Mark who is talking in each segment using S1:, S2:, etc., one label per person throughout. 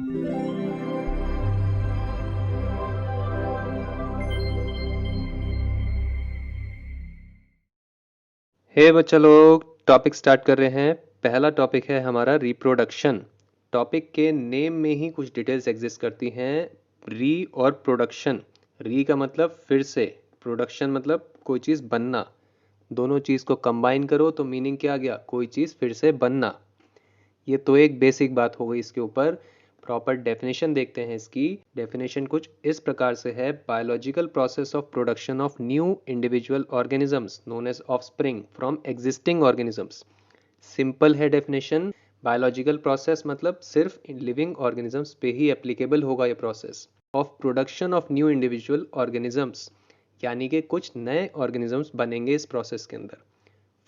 S1: हे बच्चा लोग, topic start कर रहे हैं। पहला टॉपिक है हमारा रिप्रोडक्शन। टॉपिक के नेम में ही कुछ डिटेल्स एग्जिस्ट करती हैं। री और प्रोडक्शन। री का मतलब फिर से, प्रोडक्शन मतलब कोई चीज़ बनना। दोनों चीज़ को कंबाइन करो तो मीनिंग क्या आ गया? कोई चीज़ फिर से बनना। ये तो एक बेसिक बात हो गई। इसके ऊपर प्रॉपर डेफिनेशन देखते हैं। इसकी डेफिनेशन कुछ इस प्रकार से है: biological process of production of new individual organisms known as offspring from existing organisms. Simple है डेफिनेशन। बायोलॉजिकल प्रोसेस मतलब सिर्फ लिविंग ऑर्गेनिजम्स पे ही एप्लीकेबल होगा ये process. Of production of new individual organisms, यानी कि कुछ नए ऑर्गेनिजम्स बनेंगे इस प्रोसेस के अंदर।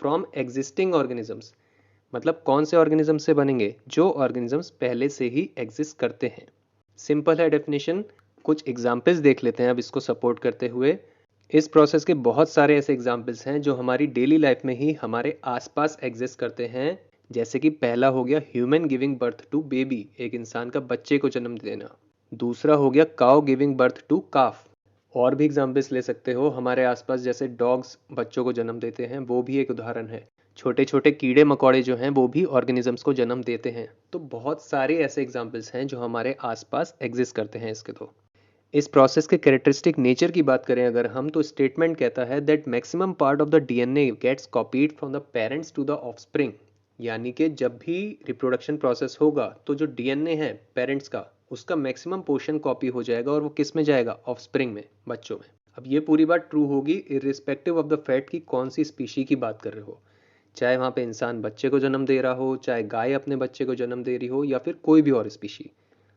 S1: फ्रॉम एग्जिस्टिंग ऑर्गेनिजम्स मतलब कौन से ऑर्गेनिज्म से बनेंगे? जो ऑर्गेनिजम्स पहले से ही एग्जिस्ट करते हैं। सिंपल है डेफिनेशन। कुछ एग्जाम्पल्स देख लेते हैं अब इसको सपोर्ट करते हुए। इस प्रोसेस के बहुत सारे ऐसे एग्जाम्पल्स हैं जो हमारी डेली लाइफ में ही हमारे आसपास एग्जिस्ट करते हैं। जैसे कि पहला हो गया human giving birth to baby, एक इंसान का बच्चे को जन्म देना। दूसरा हो गया काउ गिविंग बर्थ टू काफ। और भी एग्जाम्पल्स ले सकते हो हमारे आसपास, जैसे डॉग्स बच्चों को जन्म देते हैं, वो भी एक उदाहरण है। छोटे छोटे कीड़े मकोड़े जो हैं वो भी ऑर्गेनिजम्स को जन्म देते हैं। तो बहुत सारे ऐसे एग्जाम्पल्स हैं जो हमारे आसपास एग्जिस्ट करते हैं इसके। तो इस प्रोसेस के कैरेक्टरिस्टिक नेचर की बात करें अगर हम, तो स्टेटमेंट कहता है that maximum part of the DNA gets copied from the parents to the offspring. यानी कि जब भी रिप्रोडक्शन प्रोसेस होगा तो जो डीएनए है पेरेंट्स का, उसका मैक्सिमम पोर्शन कॉपी हो जाएगा और वो किस में जाएगा? ऑफस्प्रिंग में, बच्चों में। अब ये पूरी बात ट्रू होगी इरिस्पेक्टिव ऑफ द फैक्ट कि कौन सी स्पीशी की बात कर रहे हो। चाहे वहाँ पे इंसान बच्चे को जन्म दे रहा हो, चाहे गाय अपने बच्चे को जन्म दे रही हो, या फिर कोई भी और स्पीशी,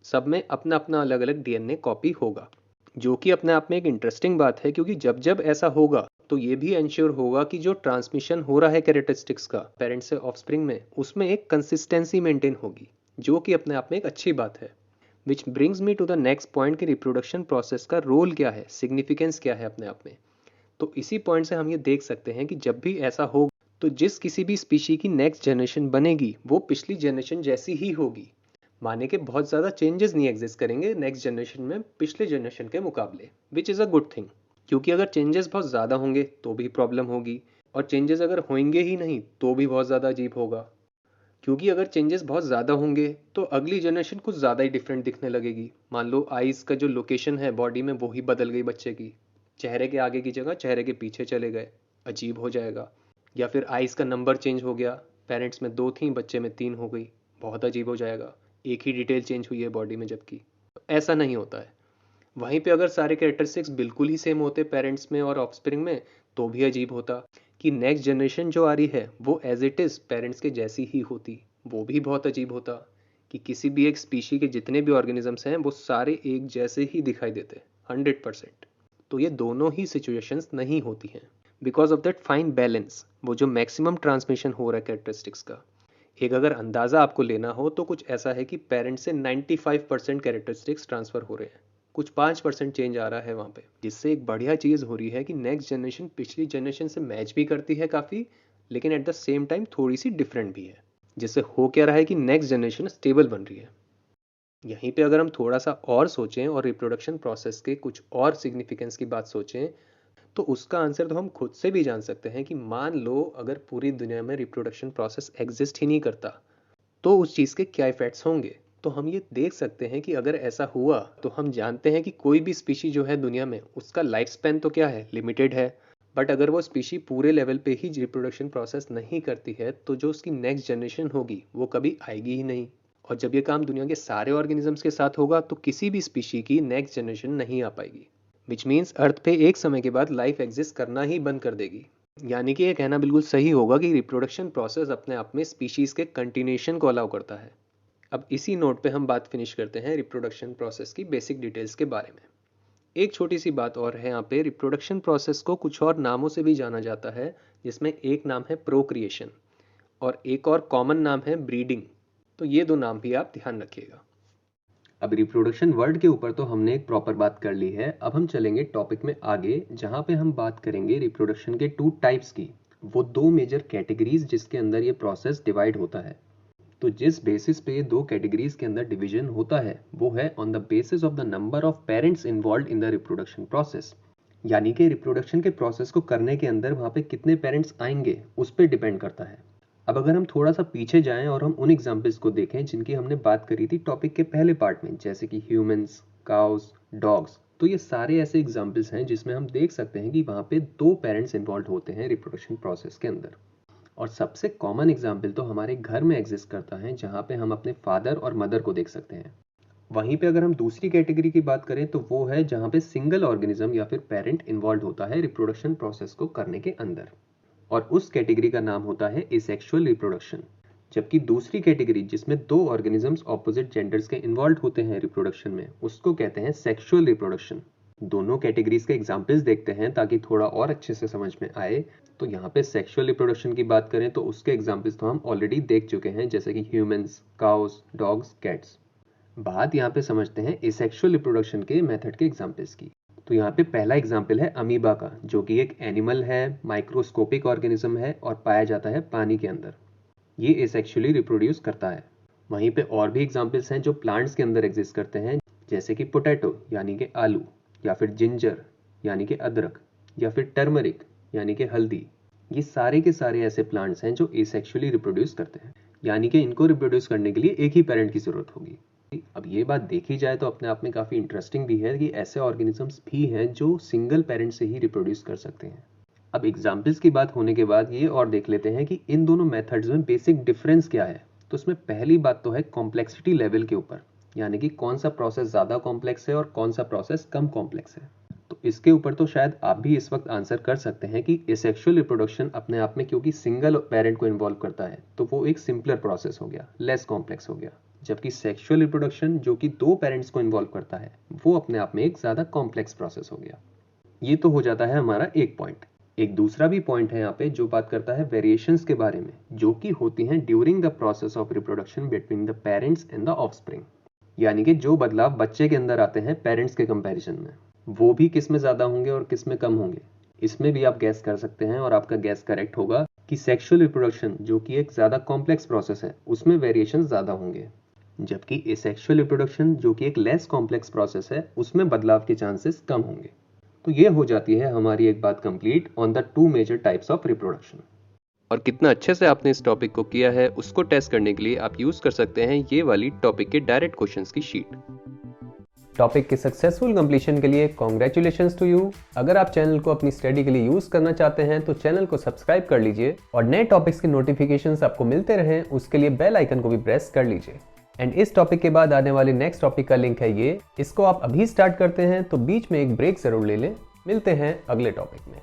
S1: सब में अपना अपना अलग अलग डीएनए कॉपी होगा। जो कि अपने आप में एक इंटरेस्टिंग बात है, क्योंकि जब जब ऐसा होगा तो ये भी इंश्योर होगा कि जो ट्रांसमिशन हो रहा है कैरेक्टरिस्टिक्स का पेरेंट्स से ऑफस्प्रिंग में, उसमें एक कंसिस्टेंसी मेंटेन होगी, जो कि अपने आप में एक अच्छी बात है। Which brings me to the next point कि रिप्रोडक्शन प्रोसेस का रोल क्या है, सिग्निफिकेंस क्या है अपने आप में। तो इसी पॉइंट से हम ये देख सकते हैं कि जब भी ऐसा हो तो जिस किसी भी स्पीशी की नेक्स्ट जनरेशन बनेगी वो पिछली जनरेशन जैसी ही होगी। माने कि बहुत ज़्यादा चेंजेस नहीं एग्जिस्ट करेंगे नेक्स्ट जनरेशन में पिछले जनरेशन के मुकाबले, which is a good thing. क्योंकि अगर चेंजेस बहुत ज़्यादा होंगे तो भी प्रॉब्लम होगी, और चेंजेस अगर होंगे ही नहीं तो भी बहुत ज़्यादा अजीब होगा। क्योंकि अगर चेंजेस बहुत ज़्यादा होंगे तो अगली जनरेशन कुछ ज़्यादा ही डिफरेंट दिखने लगेगी। मान लो आइज़ का जो लोकेशन है बॉडी में वो ही बदल गई बच्चे की, चेहरे के आगे की जगह चेहरे के पीछे चले गए, अजीब हो जाएगा। या फिर आइज़ का नंबर चेंज हो गया, पेरेंट्स में 2 थी बच्चे में 3 हो गई, बहुत अजीब हो जाएगा। एक ही डिटेल चेंज हुई है बॉडी में, जबकि तो ऐसा नहीं होता है। वहीं पे अगर सारे कैरेक्टरिस्टिक्स बिल्कुल ही सेम होते पेरेंट्स में और ऑफस्प्रिंग में, तो भी अजीब होता। कि नेक्स्ट जनरेशन जो आ रही है वो एज इट इज़ पेरेंट्स के जैसी ही होती, वो भी बहुत अजीब होता। कि किसी भी एक स्पीशी के जितने भी ऑर्गेनिजम्स हैं वो सारे एक जैसे ही दिखाई देते 100%। तो ये दोनों ही सिचुएशंस नहीं होती हैं because of that fine balance, वो जो मैक्सिमम ट्रांसमिशन हो रहा है कैरेक्टरिस्टिक्स का। एक अगर अंदाज़ा आपको लेना हो तो कुछ ऐसा है कि पेरेंट्स से 95% कैरेक्टरिस्टिक्स ट्रांसफ़र हो रहे हैं, कुछ 5% चेंज आ रहा है वहाँ पे, जिससे एक बढ़िया चीज़ हो रही है कि नेक्स्ट जनरेशन पिछली जनरेशन से मैच भी करती है काफ़ी, लेकिन एट द सेम टाइम थोड़ी सी डिफरेंट भी है। जिससे हो क्या रहा है कि नेक्स्ट जनरेशन स्टेबल बन रही है। यहीं पे अगर हम थोड़ा सा और सोचें और रिप्रोडक्शन प्रोसेस के कुछ और सिग्निफिकेंस की बात सोचें, तो उसका आंसर तो हम खुद से भी जान सकते हैं कि मान लो अगर पूरी दुनिया में रिप्रोडक्शन प्रोसेस एग्जिस्ट ही नहीं करता तो उस चीज़ के क्या इफेक्ट्स होंगे। तो हम ये देख सकते हैं कि अगर ऐसा हुआ तो हम जानते हैं कि कोई भी स्पीशी जो है दुनिया में, उसका लाइफ स्पैन तो क्या है, लिमिटेड है। बट अगर वो स्पीशी पूरे लेवल पे ही रिप्रोडक्शन प्रोसेस नहीं करती है तो जो उसकी नेक्स्ट जनरेशन होगी वो कभी आएगी ही नहीं। और जब ये काम दुनिया के सारे ऑर्गेनिजम्स के साथ होगा तो किसी भी स्पीशी की नेक्स्ट जनरेशन नहीं आ पाएगी, विच मीन्स अर्थ पे एक समय के बाद लाइफ एग्जिस्ट करना ही बंद कर देगी। यानी कि ये कहना बिल्कुल सही होगा कि रिप्रोडक्शन प्रोसेस अपने आप में स्पीशीज के कंटिन्यूएशन को अलाउ करता है। अब इसी नोट पे हम बात फिनिश करते हैं रिप्रोडक्शन प्रोसेस की बेसिक डिटेल्स के बारे में। एक छोटी सी बात और है यहाँ पे, रिप्रोडक्शन प्रोसेस को कुछ और नामों से भी जाना जाता है, जिसमें एक नाम है प्रोक्रिएशन और एक और कॉमन नाम है ब्रीडिंग। तो ये दो नाम भी आप ध्यान रखिएगा। अब रिप्रोडक्शन वर्ड के ऊपर तो हमने एक प्रॉपर बात कर ली है। अब हम चलेंगे टॉपिक में आगे, जहाँ पे हम बात करेंगे रिप्रोडक्शन के 2 टाइप्स की, वो 2 मेजर कैटेगरीज जिसके अंदर ये प्रोसेस डिवाइड होता है। तो जिस बेसिस पे ये दो कैटेगरीज के अंदर डिवीजन होता है वो है on the basis of the number of parents involve in the reproduction process, यानी कि रिप्रोडक्शन के प्रोसेस को करने के अंदर वहाँ पे कितने पेरेंट्स आएंगे उस पर डिपेंड करता है। अब अगर हम थोड़ा सा पीछे जाएं और हम उन एग्जाम्पल्स को देखें जिनकी हमने बात करी थी टॉपिक के पहले पार्ट में, जैसे कि ह्यूमंस, काउस, डॉग्स, तो ये सारे ऐसे एग्जाम्पल्स हैं जिसमें हम देख सकते हैं कि वहाँ पे दो पेरेंट्स इन्वॉल्व होते हैं रिप्रोडक्शन प्रोसेस के अंदर। और सबसे कॉमन एग्जाम्पल तो हमारे घर में एग्जिस्ट करता है जहाँ पे हम अपने फादर और मदर को देख सकते हैं। वहीं पे अगर हम दूसरी कैटेगरी की बात करें तो वो है जहाँ पे सिंगल ऑर्गेनिज्म या फिर पेरेंट इन्वॉल्व होता है रिप्रोडक्शन प्रोसेस को करने के अंदर, और उस कैटेगरी का नाम होता है एसेक्सुअल रिप्रोडक्शन। जबकि दूसरी कैटेगरी जिसमें दो ऑर्गेनिजम्स ऑपोजिट जेंडर्स के इन्वॉल्व होते हैं रिप्रोडक्शन में, उसको कहते हैं सेक्सुअल रिप्रोडक्शन। दोनों कैटेगरीज के एग्जाम्पल्स देखते हैं ताकि थोड़ा और अच्छे से समझ में आए। तो यहाँ पे सेक्सुअल रिप्रोडक्शन की बात करें तो उसके एग्जाम्पल्स तो हम ऑलरेडी देख चुके हैं, जैसे कि ह्यूमंस, काउस, डॉग्स, कैट्स। बात यहाँ पे समझते हैं एसेक्सुअल रिप्रोडक्शन के मेथड के एग्जाम्पल्स की। तो यहाँ पे पहला एग्जाम्पल है अमीबा का, जो कि एक एनिमल है, माइक्रोस्कोपिक ऑर्गेनिज्म है और पाया जाता है पानी के अंदर। ये एसेक्सुअली रिप्रोड्यूस करता है। वहीं पे और भी एग्जाम्पल्स हैं जो प्लांट्स के अंदर एग्जिस्ट करते हैं, जैसे कि पोटैटो यानी कि आलू, या फिर जिंजर यानी कि अदरक, या फिर टर्मरिक यानी कि हल्दी। ये सारे के सारे ऐसे प्लांट्स हैं जो एसेक्सुअली रिप्रोड्यूस करते हैं, यानी कि इनको रिप्रोड्यूस करने के लिए एक ही पेरेंट की जरूरत होगी। अब ये बात देखी जाए तो अपने आप में काफ़ी इंटरेस्टिंग भी है कि ऐसे ऑर्गेनिजम्स भी हैं जो सिंगल पेरेंट से ही रिप्रोड्यूस कर सकते हैं। अब एग्जाम्पल्स की बात होने के बाद ये और देख लेते हैं कि इन दोनों मेथड्स में बेसिक डिफरेंस क्या है। तो उसमें पहली बात तो है कॉम्प्लेक्सिटी लेवल के ऊपर, यानी कि कौन सा प्रोसेस ज़्यादा कॉम्प्लेक्स है और कौन सा प्रोसेस कम कॉम्प्लेक्स है। तो इसके ऊपर तो शायद आप भी इस वक्त आंसर कर सकते हैं कि एसेक्सुअल रिप्रोडक्शन अपने आप में क्योंकि सिंगल पेरेंट को इन्वॉल्व करता है तो वो एक सिंपलर प्रोसेस हो गया, लेस कॉम्प्लेक्स हो गया। जबकि सेक्सुअल रिप्रोडक्शन जो कि दो पेरेंट्स को इन्वॉल्व करता है वो अपने आप में एक ज़्यादा कॉम्प्लेक्स प्रोसेस हो गया। ये तो हो जाता है हमारा एक पॉइंट। एक दूसरा भी पॉइंट है यहाँ पे जो बात करता है वेरिएशंस के बारे में, जो कि होती हैं during the process of reproduction between the parents and the offspring, यानी कि जो बदलाव बच्चे के अंदर आते हैं पेरेंट्स के कंपैरिजन में, वो भी किस में ज़्यादा होंगे और किस में कम होंगे। इसमें भी आप गैस कर सकते हैं और आपका गैस करेक्ट होगा कि सेक्सुअल रिप्रोडक्शन जो कि एक ज़्यादा कॉम्प्लेक्स प्रोसेस है उसमें वेरिएशन ज़्यादा होंगे, जबकि एसेक्सुअल रिप्रोडक्शन जो कि एक लेस कॉम्प्लेक्स प्रोसेस है उसमें बदलाव के चांसेस कम होंगे। तो ये हो जाती है हमारी एक बात complete on the two major types of reproduction. और कितना अच्छे से आपने इस टॉपिक को किया है उसको टेस्ट करने के लिए आप यूज कर सकते हैं ये वाली टॉपिक के डायरेक्ट क्वेश्चंस की शीट। टॉपिक के सक्सेसफुल कंप्लीशन के लिए कॉन्ग्रेचुलेशंस टू यू। अगर आप चैनल को अपनी स्टडी के लिए यूज करना चाहते हैं तो चैनल को सब्सक्राइब कर लीजिए और नए टॉपिक्स के नोटिफिकेशंस आपको मिलते रहें उसके लिए बेल आइकन को भी प्रेस कर लीजिए। एंड इस टॉपिक के बाद आने वाले नेक्स्ट टॉपिक का लिंक है ये, इसको आप अभी स्टार्ट करते हैं तो बीच में एक ब्रेक जरूर ले लें। मिलते हैं अगले टॉपिक में।